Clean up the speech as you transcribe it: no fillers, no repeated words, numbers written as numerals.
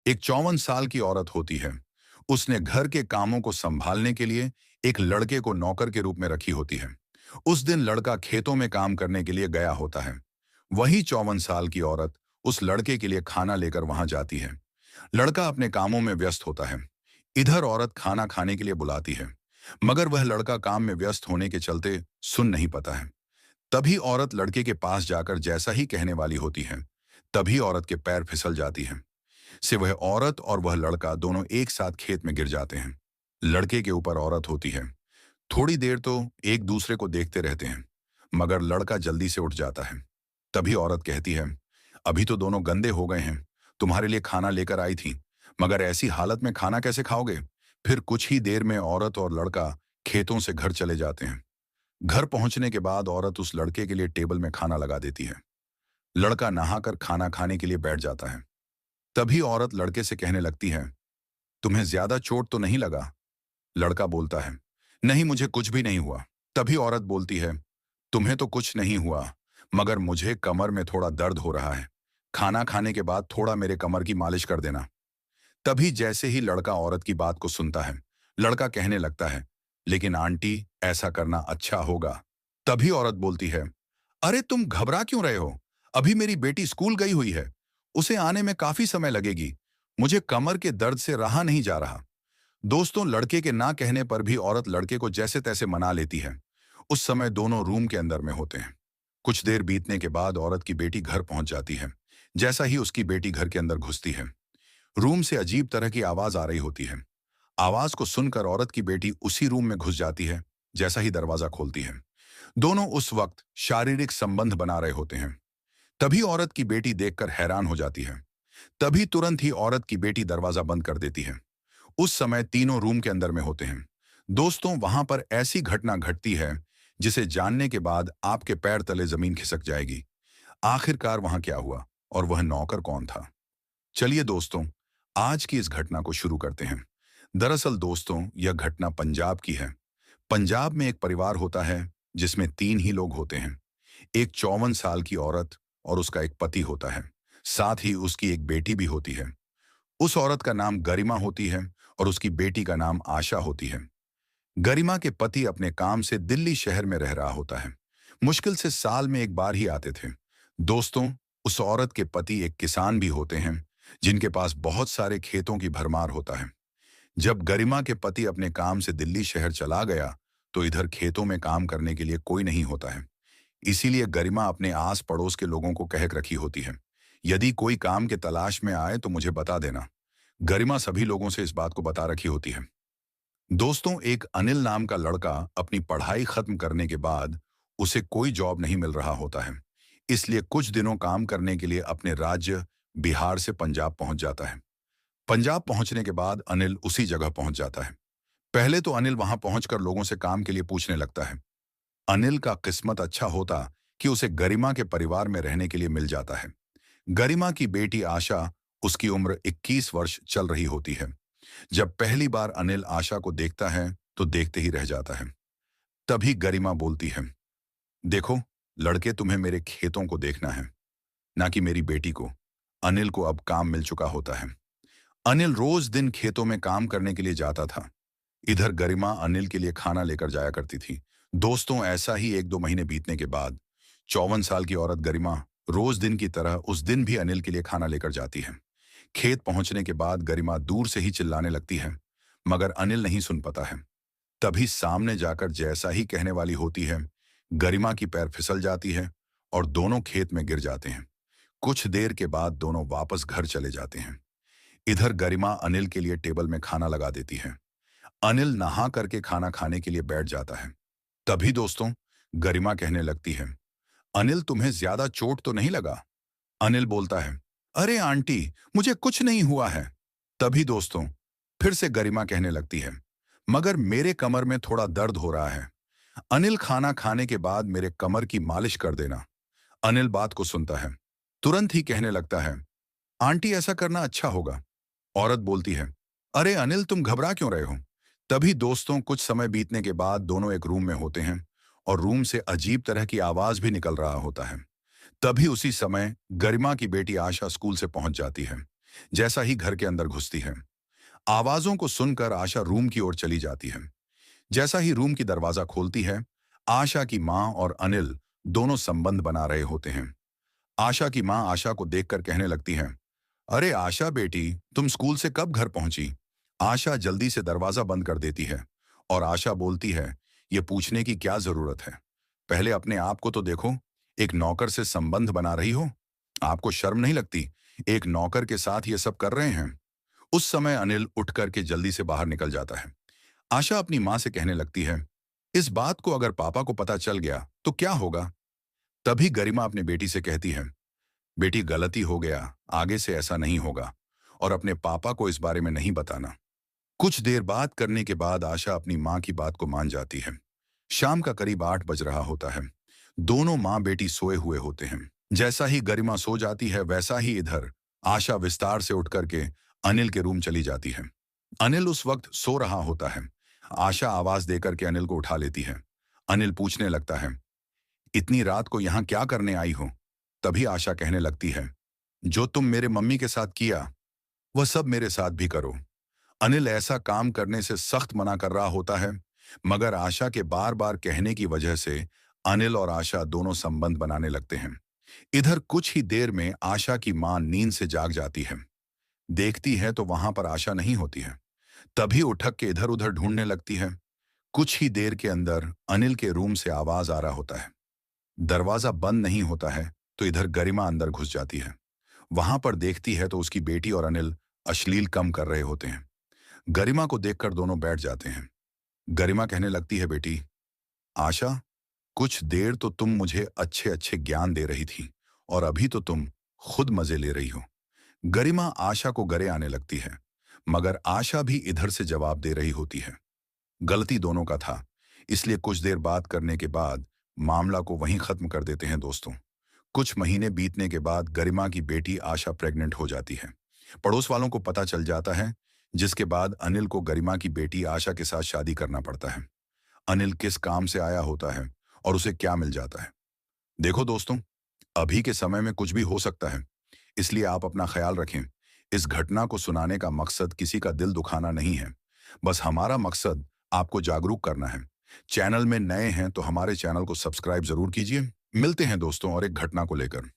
एक 54 साल की औरत होती है। उसने घर के कामों को संभालने के लिए एक लड़के को नौकर के रूप में रखी होती है। उस दिन लड़का खेतों में काम करने के लिए गया होता है। वही 54 साल की औरत उस लड़के के लिए खाना लेकर वहां जाती है। लड़का अपने कामों में व्यस्त होता है। इधर औरत खाना खाने के लिए बुलाती है, मगर वह लड़का काम में व्यस्त होने के चलते सुन नहीं पाता है। तभी औरत लड़के के पास जाकर जैसा ही कहने वाली होती है, तभी औरत के पैर फिसल जाती है। से वह औरत और वह लड़का दोनों एक साथ खेत में गिर जाते हैं। लड़के के ऊपर औरत होती है। थोड़ी देर तो एक दूसरे को देखते रहते हैं, मगर लड़का जल्दी से उठ जाता है। तभी औरत कहती है, अभी तो दोनों गंदे हो गए हैं। तुम्हारे लिए खाना लेकर आई थी, मगर ऐसी हालत में खाना कैसे खाओगे? फिर कुछ ही देर में औरत और लड़का खेतों से घर चले जाते हैं। घर पहुंचने के बाद औरत उस लड़के के लिए टेबल में खाना लगा देती है। लड़का नहाकर खाना खाने के लिए बैठ जाता है। तभी औरत लड़के से कहने लगती है, तुम्हें ज्यादा चोट तो नहीं लगा? लड़का बोलता है, नहीं, मुझे कुछ भी नहीं हुआ। तभी औरत बोलती है, तुम्हें तो कुछ नहीं हुआ, मगर मुझे कमर में थोड़ा दर्द हो रहा है। खाना खाने के बाद थोड़ा मेरे कमर की मालिश कर देना। तभी जैसे ही लड़का औरत की बात को सुनता है, लड़का कहने लगता है, लेकिन आंटी, ऐसा करना अच्छा होगा। तभी औरत बोलती है, अरे तुम घबरा क्यों रहे हो? अभी मेरी बेटी स्कूल गई हुई है। उसे आने में काफी समय लगेगी। मुझे कमर के दर्द से रहा नहीं जा रहा। दोस्तों, लड़के के ना कहने पर भी औरत लड़के को जैसे तैसे मना लेती है। उस समय दोनों रूम के अंदर में होते हैं। कुछ देर बीतने के बाद औरत की बेटी घर पहुंच जाती है। जैसा ही उसकी बेटी घर के अंदर घुसती है, रूम से अजीब तरह की आवाज आ रही होती है। आवाज को सुनकर औरत की बेटी उसी रूम में घुस जाती है। जैसा ही दरवाजा खोलती है, दोनों उस वक्त शारीरिक संबंध बना रहे होते हैं। तभी औरत की बेटी देखकर हैरान हो जाती है। तभी तुरंत ही औरत की बेटी दरवाजा बंद कर देती है। उस समय तीनों रूम के अंदर में होते हैं। दोस्तों, वहां पर ऐसी घटना घटती है जिसे जानने के बाद आपके पैर तले जमीन खिसक जाएगी। आखिरकार वहां क्या हुआ और वह नौकर कौन था? चलिए दोस्तों, आज की इस घटना को शुरू करते हैं। दरअसल दोस्तों, यह घटना पंजाब की है। पंजाब में एक परिवार होता है जिसमें तीन ही लोग होते हैं। एक 54 साल की औरत और उसका एक पति होता है। साथ ही उसकी एक बेटी भी होती है। उस औरत का नाम गरिमा होती है और उसकी बेटी का नाम आशा होती है। गरिमा के पति अपने काम से दिल्ली शहर में रह रहा होता है। मुश्किल से साल में एक बार ही आते थे। दोस्तों, उस औरत के पति एक किसान भी होते हैं, जिनके पास बहुत सारे खेतों की भरमार होता है। जब गरिमा के पति अपने काम से दिल्ली शहर चला गया, तो इधर खेतों में काम करने के लिए कोई नहीं होता है। इसीलिए गरिमा अपने आस पड़ोस के लोगों को कह रखी होती है, यदि कोई काम के तलाश में आए तो मुझे बता देना। गरिमा सभी लोगों से इस बात को बता रखी होती है। दोस्तों, एक अनिल नाम का लड़का अपनी पढ़ाई खत्म करने के बाद उसे कोई जॉब नहीं मिल रहा होता है। इसलिए कुछ दिनों काम करने के लिए अपने राज्य बिहार से पंजाब पहुंच जाता है। पंजाब पहुंचने के बाद अनिल उसी जगह पहुंच जाता है। पहले तो अनिल वहां पहुंचकर लोगों से काम के लिए पूछने लगता है। अनिल का किस्मत अच्छा होता कि उसे गरिमा के परिवार में रहने के लिए मिल जाता है। गरिमा की बेटी आशा, उसकी उम्र 21 वर्ष चल रही होती है। जब पहली बार अनिल आशा को देखता है तो देखते ही रह जाता है। तभी गरिमा बोलती है, देखो लड़के, तुम्हें मेरे खेतों को देखना है, ना कि मेरी बेटी को। अनिल को अब काम मिल चुका होता है। अनिल रोज दिन खेतों में काम करने के लिए जाता था। इधर गरिमा अनिल के लिए खाना लेकर जाया करती थी। दोस्तों, ऐसा ही 1-2 महीने बीतने के बाद 54 साल की औरत गरिमा रोज दिन की तरह उस दिन भी अनिल के लिए खाना लेकर जाती है। खेत पहुंचने के बाद गरिमा दूर से ही चिल्लाने लगती है, मगर अनिल नहीं सुन पाता है। तभी सामने जाकर जैसा ही कहने वाली होती है, गरिमा की पैर फिसल जाती है और दोनों खेत में गिर जाते हैं। कुछ देर के बाद दोनों वापस घर चले जाते हैं। इधर गरिमा अनिल के लिए टेबल में खाना लगा देती है। अनिल नहा करके खाना खाने के लिए बैठ जाता है। तभी दोस्तों, गरिमा कहने लगती है, अनिल, तुम्हें ज्यादा चोट तो नहीं लगा? अनिल बोलता है, अरे आंटी, मुझे कुछ नहीं हुआ है। तभी दोस्तों, फिर से गरिमा कहने लगती है, मगर मेरे कमर में थोड़ा दर्द हो रहा है। अनिल, खाना खाने के बाद मेरे कमर की मालिश कर देना। अनिल बात को सुनता है, तुरंत ही कहने लगता है, आंटी, ऐसा करना अच्छा होगा। औरत बोलती है, अरे अनिल, तुम घबरा क्यों रहे हो? तभी दोस्तों, कुछ समय बीतने के बाद दोनों एक रूम में होते हैं और रूम से अजीब तरह की आवाज भी निकल रहा होता है। तभी उसी समय गरिमा की बेटी आशा स्कूल से पहुंच जाती है। जैसा ही घर के अंदर घुसती है, आवाजों को सुनकर आशा रूम की ओर चली जाती है। जैसा ही रूम की दरवाजा खोलती है, आशा की माँ और अनिल दोनों संबंध बना रहे होते हैं। आशा की माँ आशा को देखकर कहने लगती है, अरे आशा बेटी, तुम स्कूल से कब घर पहुंची? आशा जल्दी से दरवाजा बंद कर देती है और आशा बोलती है, ये पूछने की क्या जरूरत है? पहले अपने आप को तो देखो, एक नौकर से संबंध बना रही हो। आपको शर्म नहीं लगती? एक नौकर के साथ ये सब कर रहे हैं। उस समय अनिल उठ करके जल्दी से बाहर निकल जाता है। आशा अपनी माँ से कहने लगती है, इस बात को अगर पापा को पता चल गया तो क्या होगा? तभी गरिमा अपनी बेटी से कहती है, बेटी गलती हो गया, आगे से ऐसा नहीं होगा और अपने पापा को इस बारे में नहीं बताना। कुछ देर बात करने के बाद आशा अपनी माँ की बात को मान जाती है। शाम का करीब 8 बज रहा होता है। दोनों माँ बेटी सोए हुए होते हैं। जैसा ही गरिमा सो जाती है वैसा ही इधर आशा विस्तार से उठ करके अनिल के रूम चली जाती है। अनिल उस वक्त सो रहा होता है। आशा आवाज देकर के अनिल को उठा लेती है। अनिल पूछने लगता है, इतनी रात को यहाँ क्या करने आई हो? तभी आशा कहने लगती है, जो तुम मेरे मम्मी के साथ किया वह सब मेरे साथ भी करो। अनिल ऐसा काम करने से सख्त मना कर रहा होता है, मगर आशा के बार बार कहने की वजह से अनिल और आशा दोनों संबंध बनाने लगते हैं। इधर कुछ ही देर में आशा की मां नींद से जाग जाती है। देखती है तो वहां पर आशा नहीं होती है। तभी उठक के इधर उधर ढूंढने लगती है। कुछ ही देर के अंदर अनिल के रूम से आवाज आ रहा होता है। दरवाजा बंद नहीं होता है तो इधर गरिमा अंदर घुस जाती है। वहां पर देखती है तो उसकी बेटी और अनिल अश्लील कम कर रहे होते हैं। गरिमा को देखकर दोनों बैठ जाते हैं। गरिमा कहने लगती है, बेटी आशा, कुछ देर तो तुम मुझे अच्छे अच्छे ज्ञान दे रही थी और अभी तो तुम खुद मजे ले रही हो। गरिमा आशा को गले आने लगती है, मगर आशा भी इधर से जवाब दे रही होती है। गलती दोनों का था, इसलिए कुछ देर बात करने के बाद मामला को वहीं खत्म कर देते हैं दोस्तों। कुछ महीने बीतने के बाद गरिमा की बेटी आशा प्रेग्नेंट हो जाती है। पड़ोस वालों को पता चल जाता है, जिसके बाद अनिल को गरिमा की बेटी आशा के साथ शादी करना पड़ता है। अनिल किस काम से आया होता है और उसे क्या मिल जाता है? देखो दोस्तों, अभी के समय में कुछ भी हो सकता है, इसलिए आप अपना ख्याल रखें। इस घटना को सुनाने का मकसद किसी का दिल दुखाना नहीं है, बस हमारा मकसद आपको जागरूक करना है। चैनल में नए हैं तो हमारे चैनल को सब्सक्राइब जरूर कीजिए। मिलते हैं दोस्तों और एक घटना को लेकर।